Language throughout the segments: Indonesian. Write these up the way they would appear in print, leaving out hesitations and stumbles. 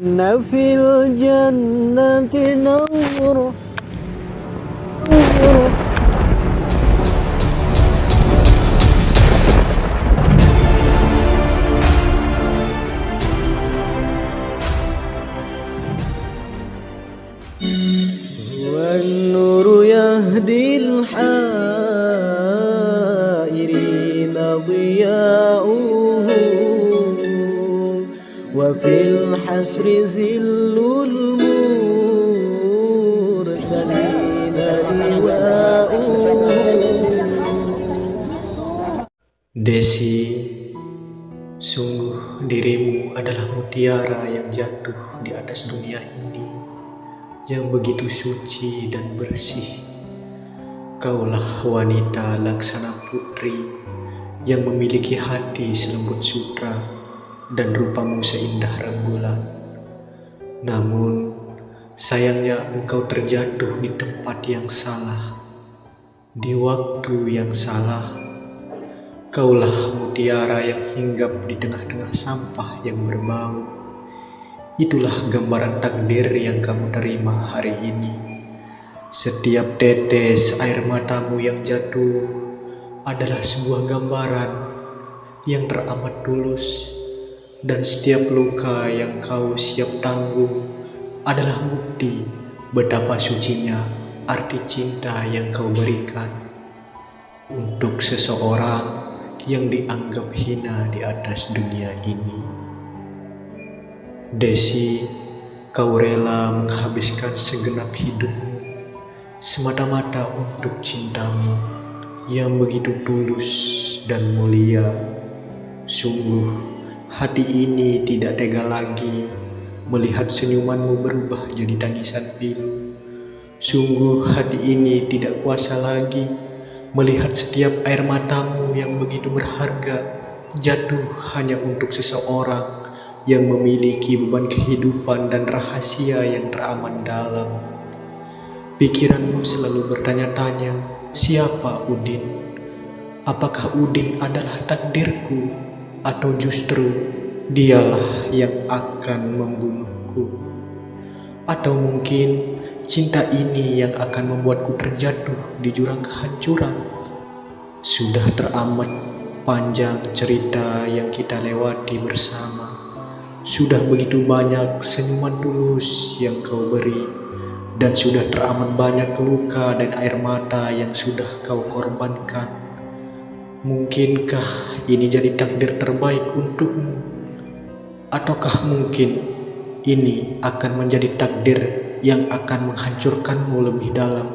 Nafil jannati nawr. والنور يهدي الحائرين ضياؤه وفي الحسر زل المرسلين لواؤه. Desi, sungguh dirimu adalah mutiara yang jatuh di atas dunia ini, yang begitu suci dan bersih. Kaulah wanita laksana putri yang memiliki hati selembut sutra dan rupamu seindah rembulan. Namun, sayangnya engkau terjatuh di tempat yang salah, di waktu yang salah. Kaulah mutiara yang hinggap di tengah-tengah sampah yang berbau. Itulah gambaran takdir yang kamu terima hari ini. Setiap tetes air matamu yang jatuh adalah sebuah gambaran yang teramat tulus, dan setiap luka yang kau siap tanggung adalah bukti betapa sucinya arti cinta yang kau berikan untuk seseorang yang dianggap hina di atas dunia ini. Desi, kau rela menghabiskan segenap hidupmu semata-mata untuk cintamu yang begitu tulus dan mulia. Sungguh, hati ini tidak tega lagi melihat senyumanmu berubah jadi tangisan pilu. Sungguh, hati ini tidak kuasa lagi melihat setiap air matamu yang begitu berharga jatuh hanya untuk seseorang yang memiliki beban kehidupan dan rahasia yang teramat dalam. Pikiranmu selalu bertanya-tanya, siapa Udin? Apakah Udin adalah takdirku, atau justru dialah yang akan membunuhku? Atau mungkin cinta ini yang akan membuatku terjatuh di jurang kehancuran. Sudah teramat panjang cerita yang kita lewati bersama. Sudah begitu banyak senyuman tulus yang kau beri, dan sudah teramat banyak luka dan air mata yang sudah kau korbankan. Mungkinkah ini jadi takdir terbaik untukmu? Ataukah mungkin ini akan menjadi takdir yang akan menghancurkanmu lebih dalam?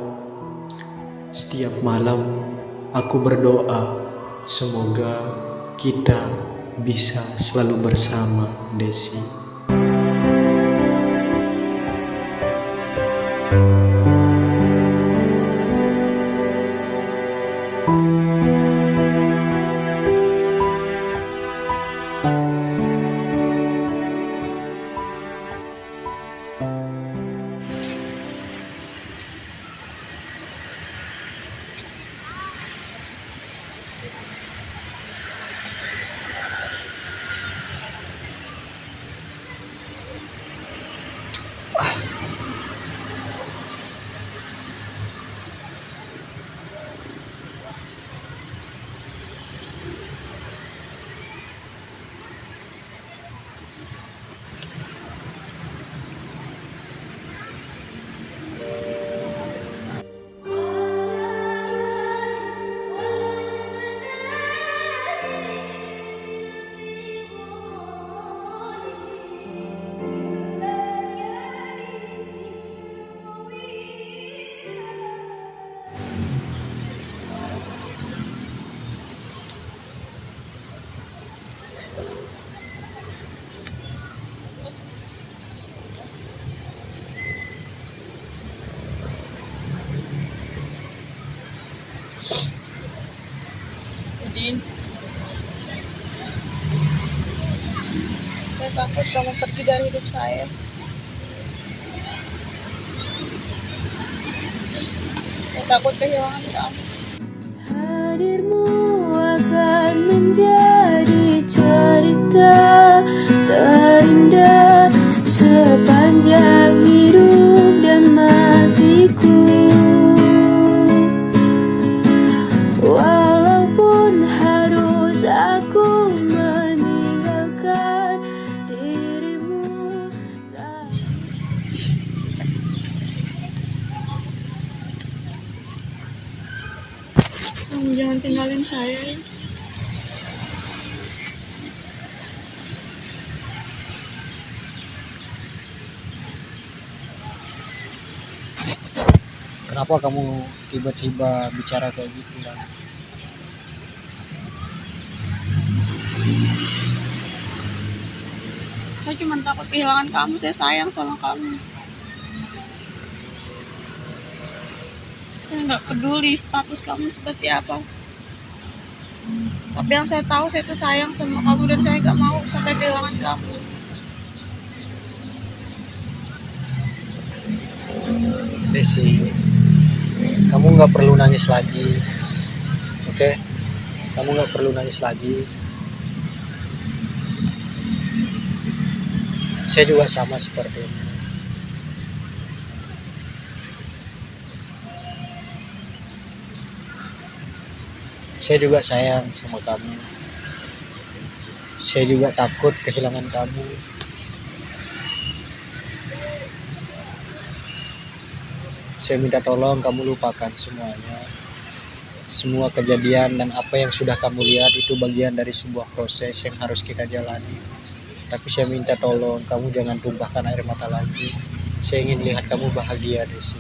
Setiap malam aku berdoa semoga kita bisa selalu bersama, Desi. Udin, saya takut kamu pergi dari hidup saya. Saya takut kehilangan kamu. Hadirmu akan menjadi cerita terindah tinggalin saya. Kenapa kamu tiba-tiba bicara kayak gitu kan? Saya cuma takut kehilangan kamu, saya sayang sama kamu. Saya nggak peduli status kamu seperti apa. Tapi yang saya tahu, saya tuh sayang sama kamu dan saya nggak mau sampai kehilangan kamu. Desi, kamu nggak perlu nangis lagi, oke? Kamu nggak perlu nangis lagi. Saya juga sama seperti ini. Saya juga sayang sama kamu. Saya juga takut kehilangan kamu. Saya minta tolong kamu lupakan semuanya. Semua kejadian dan apa yang sudah kamu lihat itu bagian dari sebuah proses yang harus kita jalani. Tapi saya minta tolong kamu jangan tumpahkan air mata lagi. Saya ingin lihat kamu bahagia, Desi.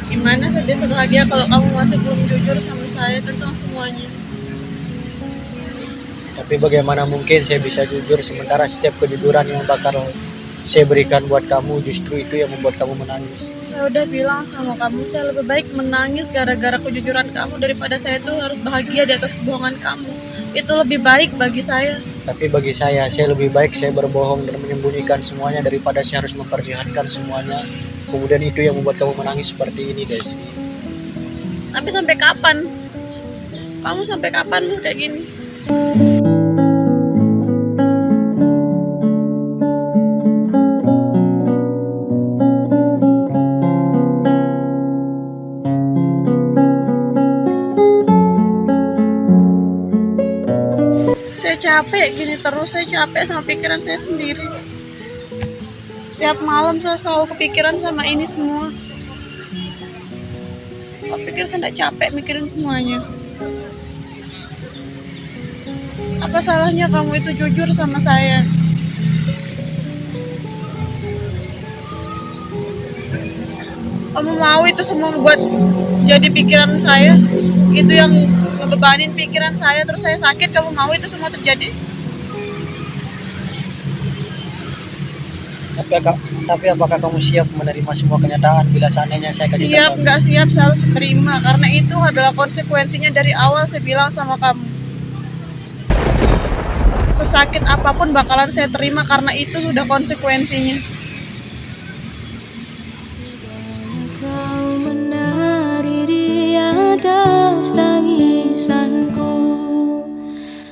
Gimana saya bisa bahagia kalau kamu masih belum jujur sama saya tentang semuanya? Tapi bagaimana mungkin saya bisa jujur sementara setiap kejujuran yang bakal saya berikan buat kamu justru itu yang membuat kamu menangis. Saya udah bilang sama kamu, saya lebih baik menangis gara-gara kejujuran kamu daripada saya tuh harus bahagia di atas kebohongan kamu. Itu lebih baik bagi saya. Tapi bagi saya lebih baik saya berbohong dan menyembunyikan semuanya daripada saya harus memperlihatkan semuanya. Kemudian itu yang membuat kamu menangis seperti ini, Desi. Tapi sampai kapan? Kamu sampai kapan kayak gini? Saya capek gini terus, saya capek sama pikiran saya sendiri. Tiap malam saya selalu kepikiran sama ini semua. Kok pikir saya tidak capek mikirin semuanya? Apa salahnya kamu itu jujur sama saya? Kamu mau itu semua buat jadi pikiran saya? Itu yang ngebebanin pikiran saya, terus saya sakit, kamu mau itu semua terjadi? Tapi apakah kamu siap menerima semua kenyataan bila seandainya saya kasih Siap tahu? nggak siap saya harus terima, karena itu adalah konsekuensinya. Dari awal saya bilang sama kamu, sesakit apapun bakalan saya terima karena itu sudah konsekuensinya. Kau menari di atas tangisanku,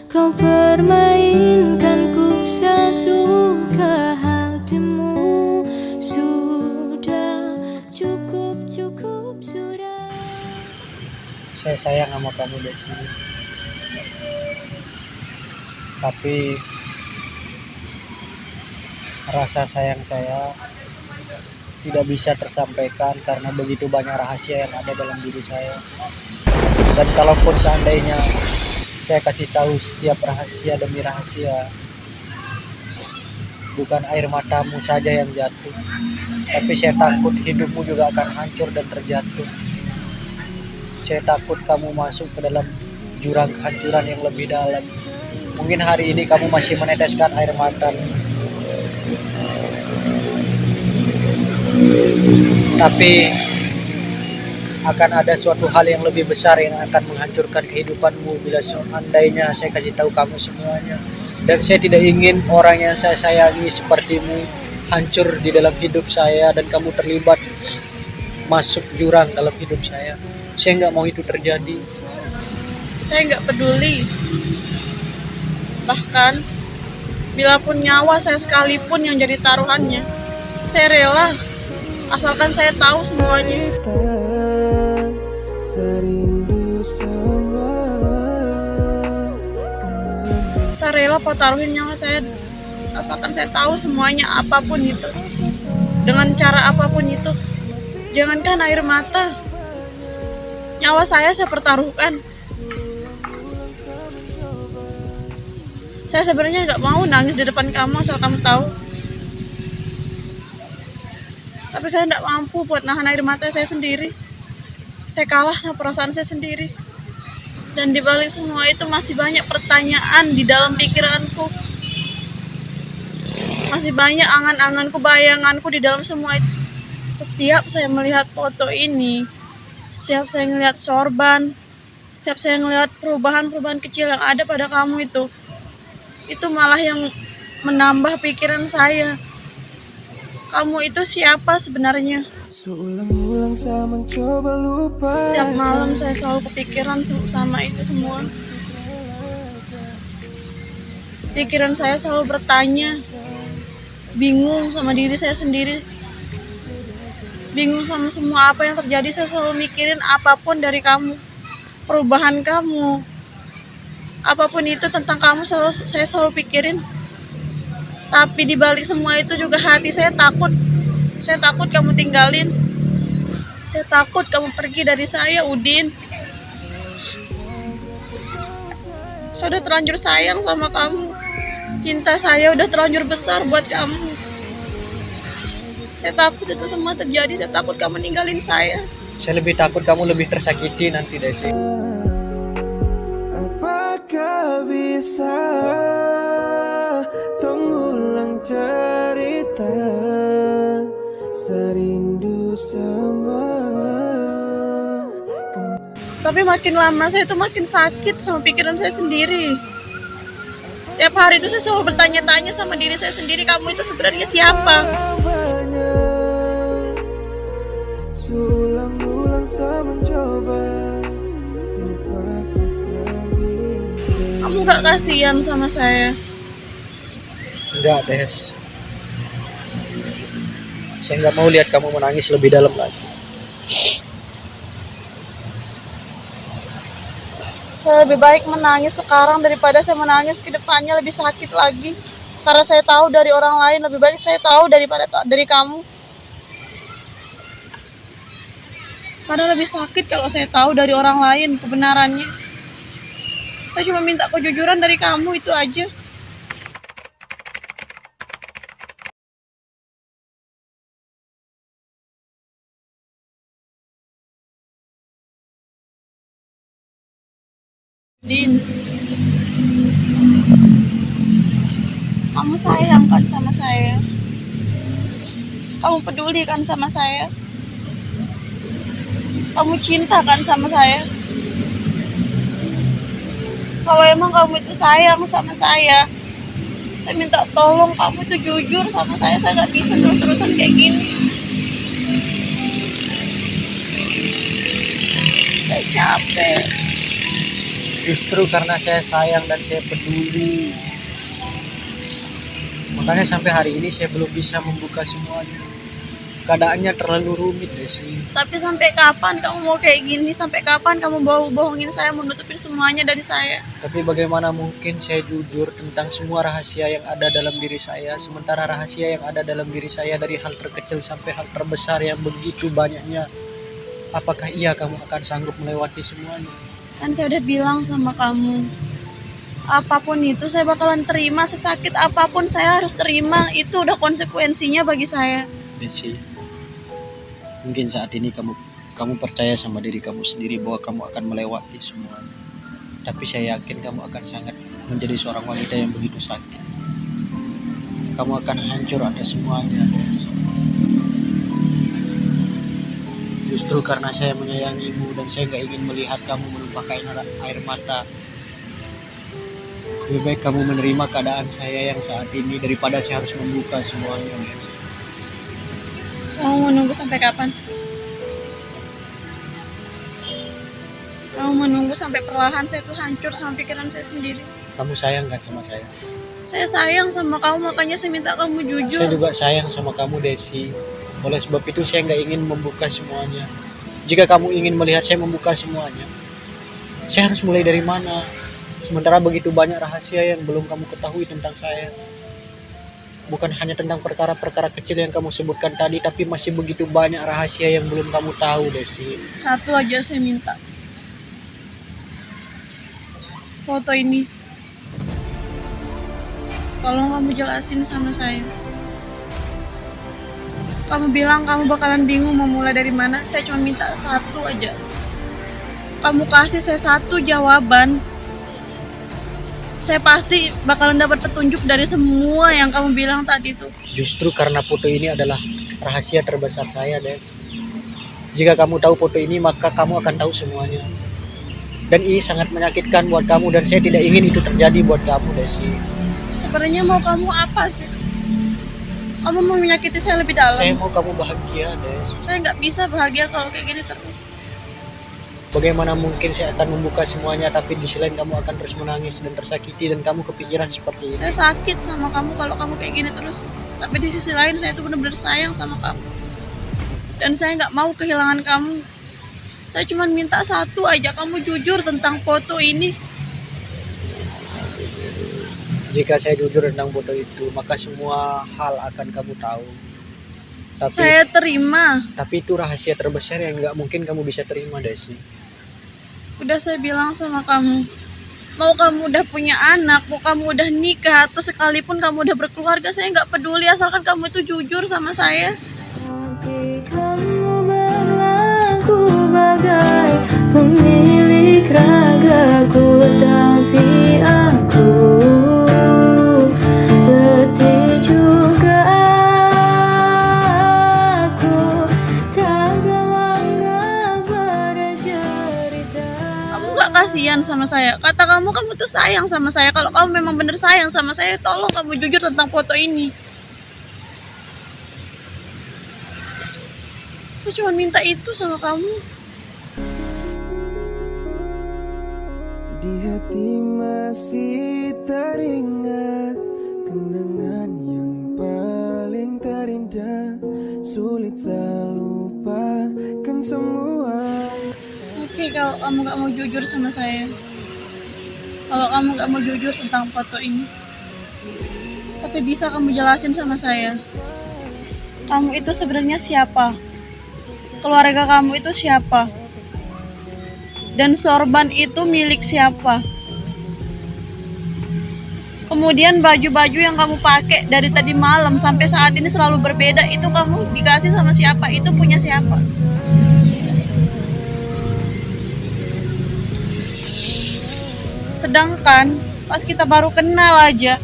kau permainkanku sesuka hatimu. Sudah cukup sudah. Saya sayang sama kamu, Desi. Tapi rasa sayang saya tidak bisa tersampaikan karena begitu banyak rahasia yang ada dalam diri saya. Dan kalaupun seandainya saya kasih tahu setiap rahasia demi rahasia, bukan air matamu saja yang jatuh, tapi saya takut hidupmu juga akan hancur dan terjatuh. Saya takut kamu masuk ke dalam jurang kehancuran yang lebih dalam. Mungkin hari ini kamu masih meneteskan air mata, tapi akan ada suatu hal yang lebih besar yang akan menghancurkan kehidupanmu bila seandainya saya kasih tahu kamu semuanya. Dan saya tidak ingin orang yang saya sayangi sepertimu hancur di dalam hidup saya dan kamu terlibat masuk jurang dalam hidup saya. Saya nggak mau itu terjadi. Saya nggak peduli. Bahkan bila pun nyawa saya sekalipun yang jadi taruhannya, saya rela, asalkan saya tahu semuanya. Saya rela taruhin nyawa saya, asalkan saya tahu semuanya, apapun itu, dengan cara apapun itu. Jangankan air mata, Nyawa saya pertaruhkan. Saya sebenarnya nggak mau nangis di depan kamu asal kamu tahu. Tapi saya nggak mampu buat nahan air mata saya sendiri. Saya kalah sama perasaan saya sendiri. Dan di balik semua itu masih banyak pertanyaan di dalam pikiranku. Masih banyak angan-anganku, bayanganku di dalam semua itu. Setiap saya melihat foto ini, setiap saya melihat sorban, setiap saya melihat perubahan-perubahan kecil yang ada pada kamu itu malah yang menambah pikiran saya. Kamu itu siapa sebenarnya? Setiap malam saya selalu kepikiran sama itu semua. Pikiran saya selalu bertanya, bingung sama diri saya sendiri. Bingung sama semua apa yang terjadi. Saya selalu mikirin apapun dari kamu, perubahan kamu, apapun itu tentang kamu saya selalu pikirin. Tapi di balik semua itu juga hati saya takut. Saya takut kamu tinggalin. Saya takut kamu pergi dari saya, Udin. Saya udah terlanjur sayang sama kamu. Cinta saya udah terlanjur besar buat kamu. Saya takut itu semua terjadi. Saya takut kamu ninggalin saya. Saya lebih takut kamu lebih tersakiti nanti, Desi. Apakah bisa mengulang cerita serindu sama? Tapi makin lama saya tuh makin sakit sama pikiran saya sendiri. Tiap hari itu saya selalu bertanya-tanya sama diri saya sendiri, kamu itu sebenarnya siapa? Kamu gak kasihan sama saya? Enggak, Des. Saya nggak mau lihat kamu menangis lebih dalam lagi. Saya lebih baik menangis sekarang daripada saya menangis ke depannya lebih sakit lagi. Karena saya tahu dari orang lain, lebih baik saya tahu daripada dari kamu. Karena lebih sakit kalau saya tahu dari orang lain kebenarannya. Saya cuma minta kejujuran dari kamu, itu aja. Din, kamu sayang kan sama saya? Kamu peduli kan sama saya? Kamu cinta kan sama saya? Kalau emang kamu itu sayang sama saya minta tolong kamu itu jujur sama saya nggak bisa terus-terusan kayak gini. Saya capek. Justru karena saya sayang dan saya peduli, makanya sampai hari ini saya belum bisa membuka semuanya. Keadaannya terlalu rumit, Desi. Tapi sampai kapan kamu mau kayak gini? Sampai kapan kamu bohongin saya, menutupin semuanya dari saya? Tapi bagaimana mungkin saya jujur tentang semua rahasia yang ada dalam diri saya, sementara rahasia yang ada dalam diri saya dari hal terkecil sampai hal terbesar yang begitu banyaknya. Apakah iya kamu akan sanggup melewati semuanya? Kan saya udah bilang sama kamu, apapun itu saya bakalan terima, sesakit apapun saya harus terima. Itu udah konsekuensinya bagi saya. Desi, mungkin saat ini kamu percaya sama diri kamu sendiri bahwa kamu akan melewati semuanya. Tapi saya yakin kamu akan sangat menjadi seorang wanita yang begitu sakit. Kamu akan hancur atas semuanya, Des. Justru karena saya menyayangimu dan saya gak ingin melihat kamu menumpahkan air mata, lebih baik kamu menerima keadaan saya yang saat ini daripada saya harus membuka semuanya, Des. Kamu mau nunggu sampai kapan? Kamu menunggu sampai perlahan saya tuh hancur sama pikiran saya sendiri. Kamu sayang kan sama saya? Saya sayang sama kamu, makanya saya minta kamu jujur. Saya juga sayang sama kamu, Desi. Oleh sebab itu saya nggak ingin membuka semuanya. Jika kamu ingin melihat saya membuka semuanya, saya harus mulai dari mana? Sementara begitu banyak rahasia yang belum kamu ketahui tentang saya. Bukan hanya tentang perkara-perkara kecil yang kamu sebutkan tadi, tapi masih begitu banyak rahasia yang belum kamu tahu, Desi. Satu aja saya minta. Foto ini. Tolong kamu jelasin sama saya. Kamu bilang kamu bakalan bingung mau mulai dari mana. Saya cuma minta satu aja. Kamu kasih saya satu jawaban. Saya pasti bakalan dapat petunjuk dari semua yang kamu bilang tadi itu. Justru karena foto ini adalah rahasia terbesar saya, Des. Jika kamu tahu foto ini, maka kamu akan tahu semuanya. Dan ini sangat menyakitkan buat kamu, dan saya tidak ingin itu terjadi buat kamu, Desi. Sebenarnya mau kamu apa sih? Kamu mau menyakiti saya lebih dalam? Saya mau kamu bahagia, Des. Saya nggak bisa bahagia kalau kayak gini terus. Bagaimana mungkin saya akan membuka semuanya, tapi di sisi lain kamu akan terus menangis dan tersakiti, dan kamu kepikiran seperti ini. Saya sakit sama kamu kalau kamu kayak gini terus. Tapi di sisi lain saya tuh benar-benar sayang sama kamu. Dan saya nggak mau kehilangan kamu. Saya cuma minta satu aja, kamu jujur tentang foto ini. Jika saya jujur tentang foto itu, maka semua hal akan kamu tahu. Saya terima. Tapi itu rahasia terbesar yang nggak mungkin kamu bisa terima, Desi. Udah saya bilang sama kamu, mau kamu udah punya anak, mau kamu udah nikah, atau sekalipun kamu udah berkeluarga, saya nggak peduli asalkan kamu itu jujur sama saya. Tapi kamu berlaku bagai pemilik ragaku, tapi aku letih juga. Aku tak gelap pada cerita. Kamu nggak kasihan sama saya? Kata kamu tuh sayang sama saya. Kalau kamu memang bener sayang sama saya, tolong kamu jujur tentang foto ini. Saya cuma minta itu sama kamu. Di hati masih teringat kenangan yang paling terindah. Sulit saya lupakan semua. Oke, kalau kamu gak mau jujur sama saya, kalau kamu gak mau jujur tentang foto ini, tapi bisa kamu jelasin sama saya, kamu itu sebenarnya siapa? Keluarga kamu itu siapa? Dan sorban itu milik siapa? Kemudian baju-baju yang kamu pakai dari tadi malam sampai saat ini selalu berbeda, itu kamu dikasih sama siapa? Itu punya siapa? Sedangkan pas kita baru kenal aja,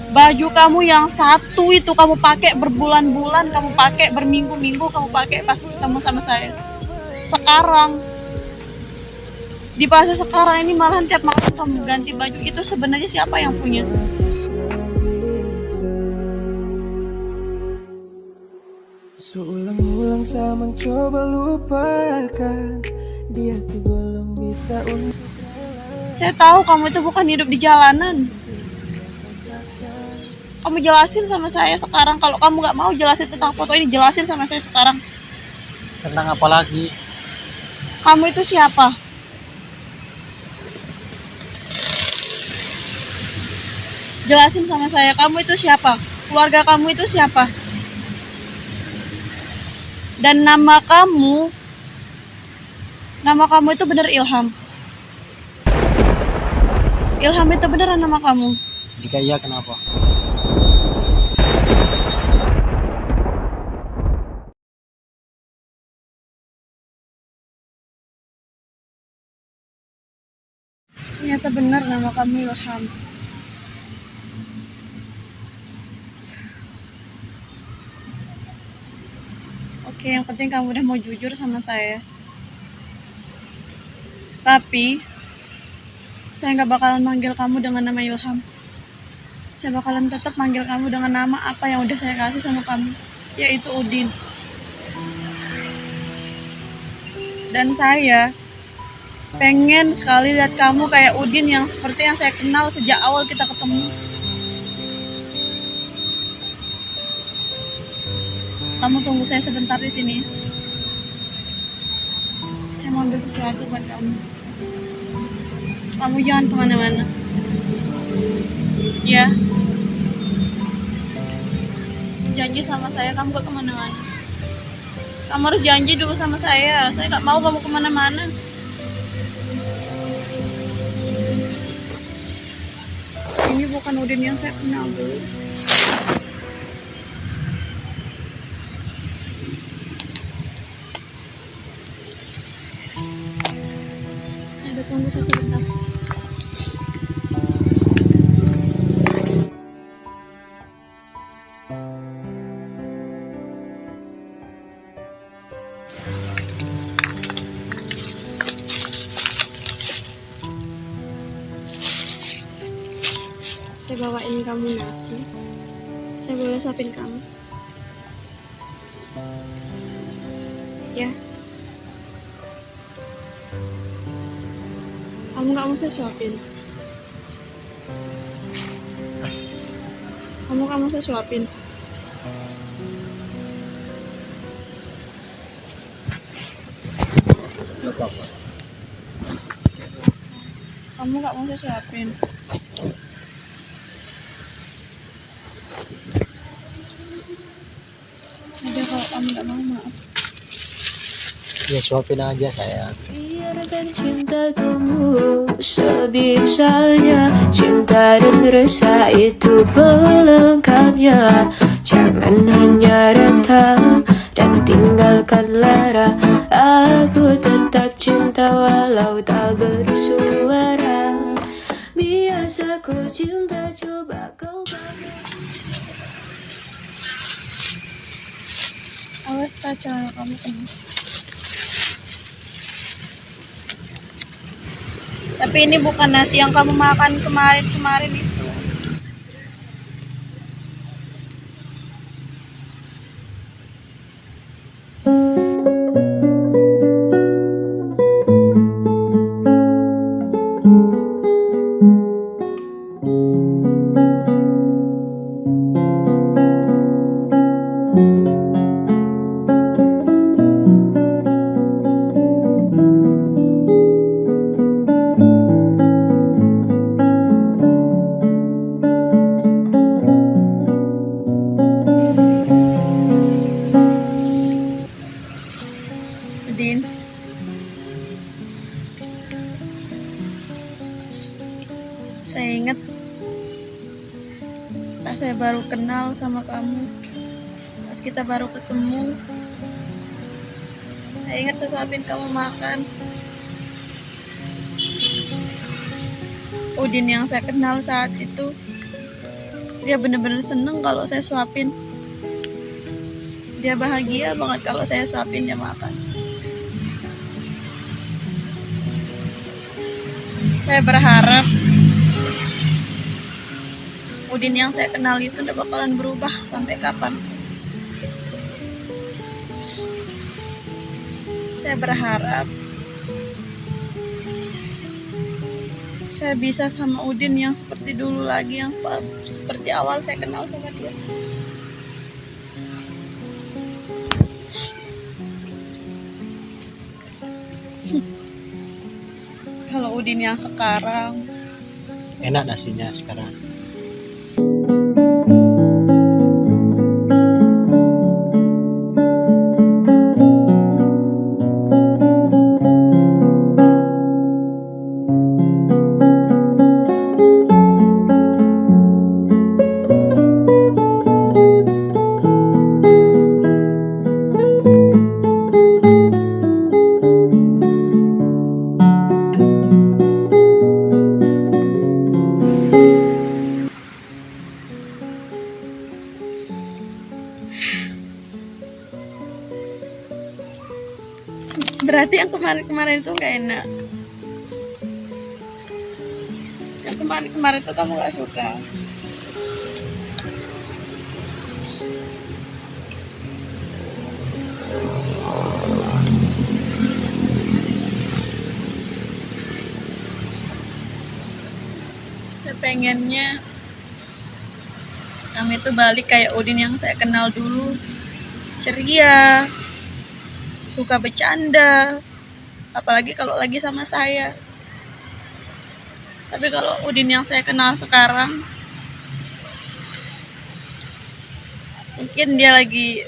baju kamu yang satu itu kamu pakai berbulan-bulan, kamu pakai berminggu-minggu, kamu pakai pas ketemu sama saya. Sekarang di fase sekarang ini malahan tiap malam kamu ganti baju. Itu sebenarnya siapa yang punya? Seulang-ulang saya mencoba lupakan, di hati belum bisa untuk. Saya tahu kamu itu bukan hidup di jalanan. Kamu jelasin sama saya sekarang. Kalau kamu gak mau jelasin tentang foto ini, jelasin sama saya sekarang. Tentang apa lagi? Kamu itu siapa? Jelasin sama saya, kamu itu siapa? Keluarga kamu itu siapa? Dan nama kamu itu benar Ilham. Ilham itu beneran nama kamu? Jika iya, kenapa? Ternyata benar nama kamu Ilham. Oke, yang penting kamu udah mau jujur sama saya. Tapi saya nggak bakalan manggil kamu dengan nama Ilham. Saya bakalan tetap manggil kamu dengan nama apa yang udah saya kasih sama kamu, yaitu Udin. Dan saya pengen sekali lihat kamu kayak Udin yang seperti yang saya kenal sejak awal kita ketemu. Kamu tunggu saya sebentar di sini. Saya mau ambil sesuatu buat kamu. Kamu jangan kemana-mana. Ya. janji sama saya kamu gak kemana-mana. Kamu harus janji dulu sama saya gak mau kamu kemana-mana. Ini bukan Udin yang saya kenal dulu. Ada, tunggu saya sebentar. Saya bawain kamu nasi. Saya boleh suapin kamu? Ya. Kamu gak mau saya suapin? Kamu gak mau saya suapin? Gak apa-apa. Kamu gak mau saya suapin? Udah, kalau kamu gak mau, maaf. Ya suapin aja sayang. Biarkan cinta tumbuh sebisanya. Cinta dan rasa itu pelengkapnya. Jangan hanya datang dan tinggalkan lara. Aku tetap cinta walau tak bersuara. Biasa ku cinta, coba kau bangga. Awas tak celana kamu kena. Tapi ini bukan nasi yang kamu makan kemarin itu. Udin, saya ingat pas saya baru kenal sama kamu, pas kita baru ketemu, saya ingat saya suapin kamu makan. Udin yang saya kenal saat itu, dia bener-bener seneng kalau saya suapin. Dia bahagia banget kalau saya suapin dia makan. Saya berharap Udin yang saya kenal itu udah bakalan berubah sampai kapan. Saya berharap saya bisa sama Udin yang seperti dulu lagi, yang seperti awal saya kenal sama dia. Kalau Udin yang sekarang, Enak nasinya sekarang. berarti yang kemarin-kemarin itu gak enak. Yang kemarin-kemarin itu kamu gak suka. Saya pengennya kamu itu balik kayak Udin yang saya kenal dulu, ceria, suka bercanda, apalagi kalau lagi sama saya. Tapi kalau Udin yang saya kenal sekarang, Mungkin dia lagi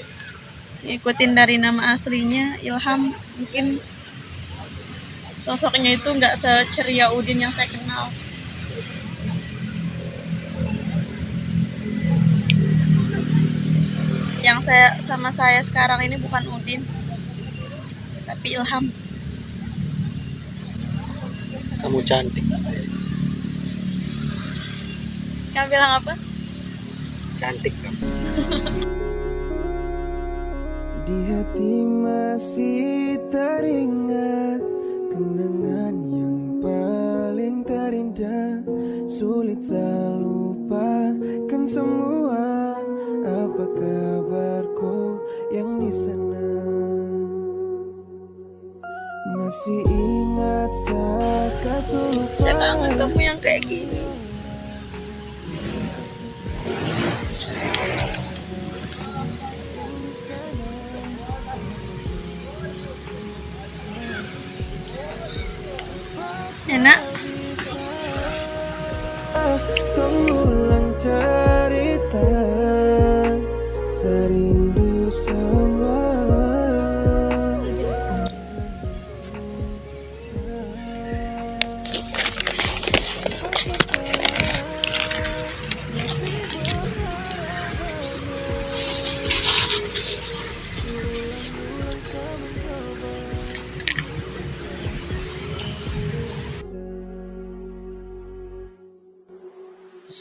ngikutin dari nama aslinya Ilham. Mungkin sosoknya itu nggak seceria Udin yang saya kenal. Yang sama saya sekarang ini bukan Udin, tapi Ilham. Kamu cantik. Kamu bilang apa? Cantik kamu. Di hati masih teringat kenangan yang paling terindah. Sulit saya lupakan semua. Apa kabarku yang di sana? Masih ingat saat kesulitan. Saya kangen kamu yang kayak gini. Enak. Mengulang cerita serindu sama.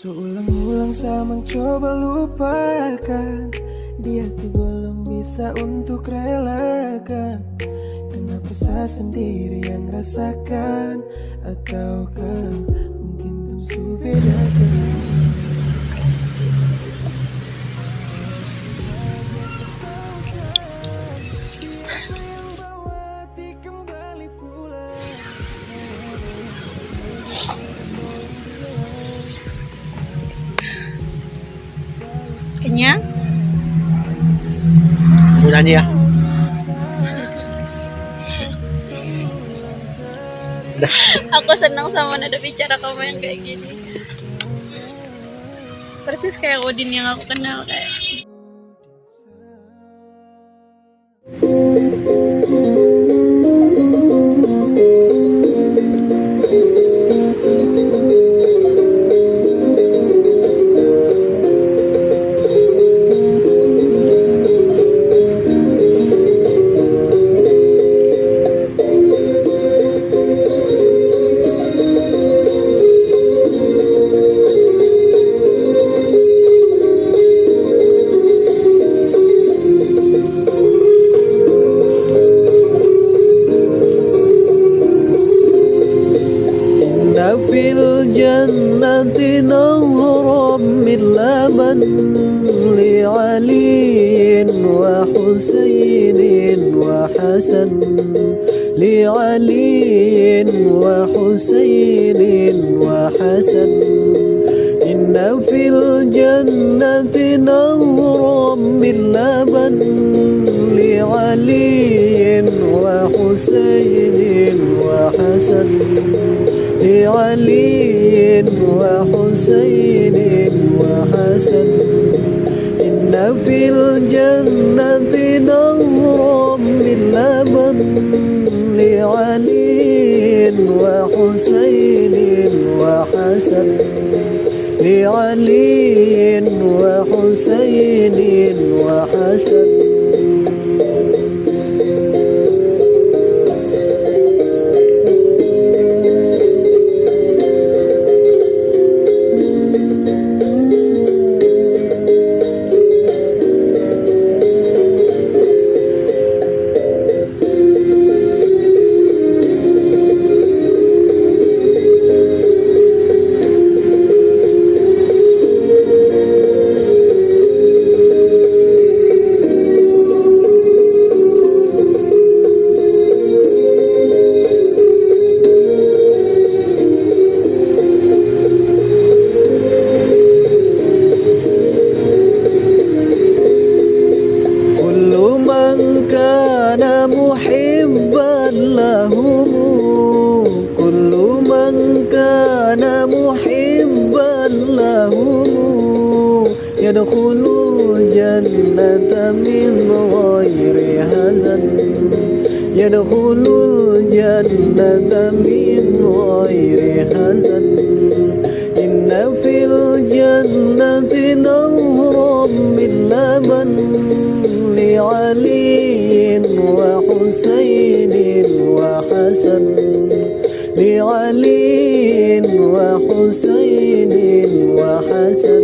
Seulang-ulang saya mencoba lupakan, dia tuh belum bisa untuk relakan. Kenapa saya sendiri yang rasakan? Ataukah mungkin tuh beda jalan? Kenyang? Mau nyanyi ya? Aku senang sama nada bicara kamu yang kayak gini. Persis kayak Udin yang aku kenal kayak. في الجنة نهر من لبن لعلي وحسين وحسن لعلي وحسين وحسن إن في الجنة نهر من لبن لعلي وحسين وحسن لعلي وحسين وحسن إن في الجنة نهر من لبن لعلي وحسين وحسن لعلي وحسين وحسن يدخل الجنة من غير حزن يدخل الجنة من غير حزن إن في الجنة نهرا من لبن لعلي وحسين وحسن لعلي وحسين وحسن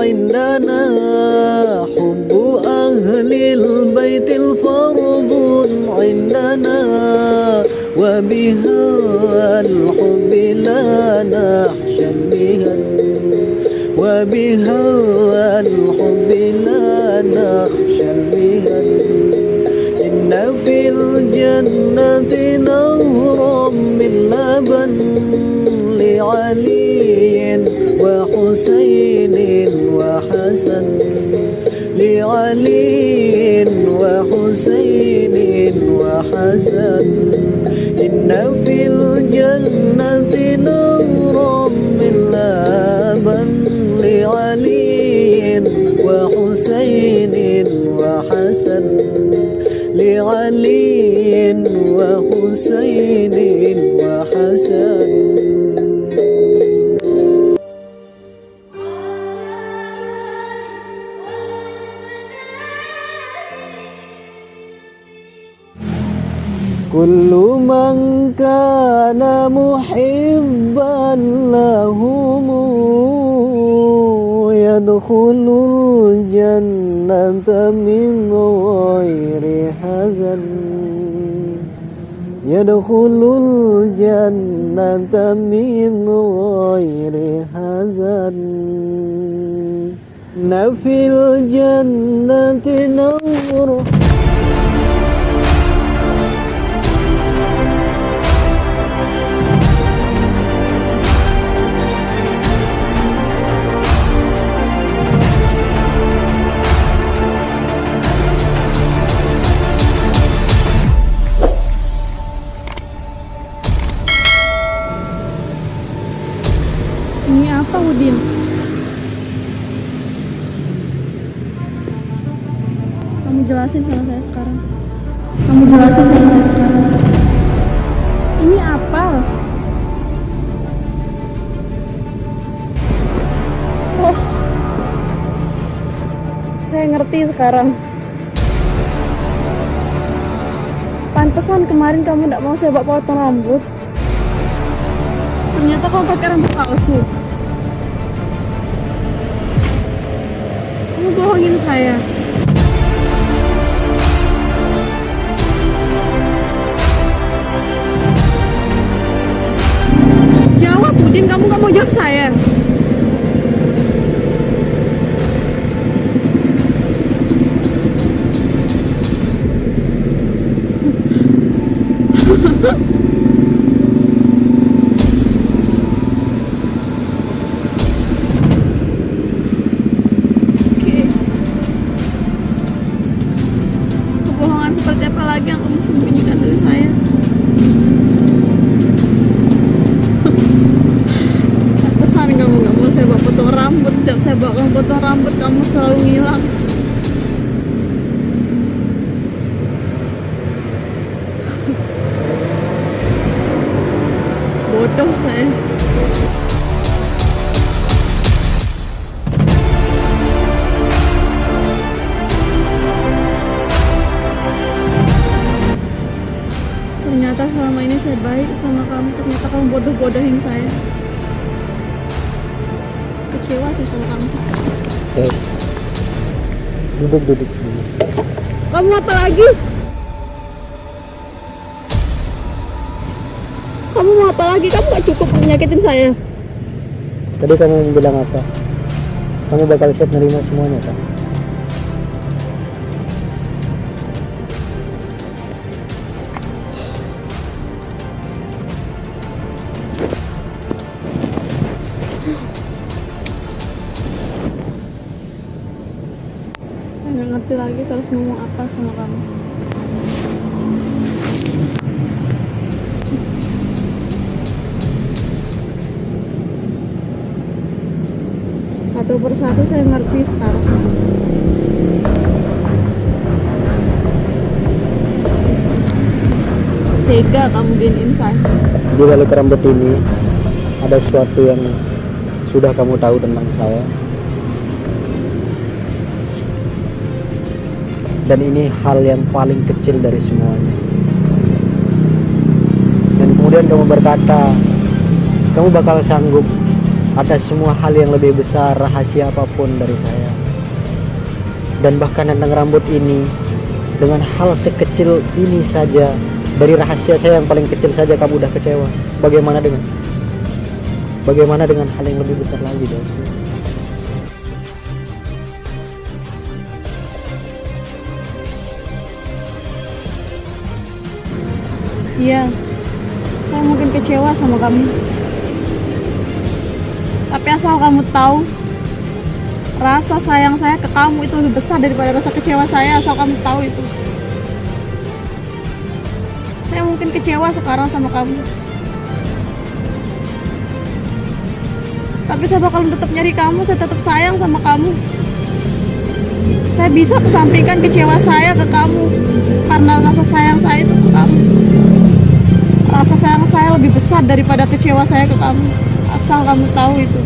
عندنا حب أهل البيت الفرض عندنا وبها الحب لا نخشى المهن وبها الحب لا نخشى المهن إن في الجنة نهرا من لبن لعلي وحسين وحسن لعلي وحسين وحسن إن في الجنة نورا من لبن لعلي وحسين وحسن لعلي وحسين وحسن كل من كان محبا لهم يدخل الجنة من غير حزن يدخل الجنة من غير حزن في الجنة نور. Ini apa, Udin? Kamu jelasin sama saya sekarang. Ini apa? Oh, saya ngerti sekarang. Pantesan kemarin kamu tidak mau saya bawa potong rambut. Ternyata kamu pakai rambut palsu. Kamu bohongin saya. Jawab, Udin. Kamu gak mau jawab saya. Kebohongan seperti apa lagi yang kamu sembunyikan dari saya? Pantesan kamu gak mau saya bawa potong rambut. Setiap saya bawa kamu potong rambut, kamu selalu ngilang. Bodoh saya. Ternyata selama ini saya baik sama kamu. Ternyata kamu bodoh-bodohin saya. Kecewa saya sama kamu. Yes. Duduk. Kamu apa lagi? Kamu mau apa lagi? Kamu gak cukup menyakitin saya. Tadi kamu bilang apa? Kamu bakal siap nerima semuanya kan? Saya nggak ngerti lagi saya harus ngomong apa sama kamu. Satu persatu saya ngerti sekarang. Tega kamu giniin saya. Di balik rambut ini ada sesuatu yang sudah kamu tahu tentang saya. Dan ini hal yang paling kecil dari semuanya. Dan kemudian kamu berkata, kamu bakal sanggup atas semua hal yang lebih besar, rahasia apapun dari saya. Dan bahkan tentang rambut ini, dengan hal sekecil ini saja, dari rahasia saya yang paling kecil saja kamu udah kecewa. Bagaimana dengan hal yang lebih besar lagi, Dos? Iya, saya mungkin kecewa sama kamu. Tapi asal kamu tahu, rasa sayang saya ke kamu itu lebih besar daripada rasa kecewa saya, asal kamu tahu itu. Saya mungkin kecewa sekarang sama kamu. Tapi saya bakal tetap nyari kamu, saya tetap sayang sama kamu. Saya bisa kesampingkan kecewa saya ke kamu karena rasa sayang saya itu ke kamu. Rasa sayang saya lebih besar daripada kecewa saya ke kamu. Asal kamu tahu itu.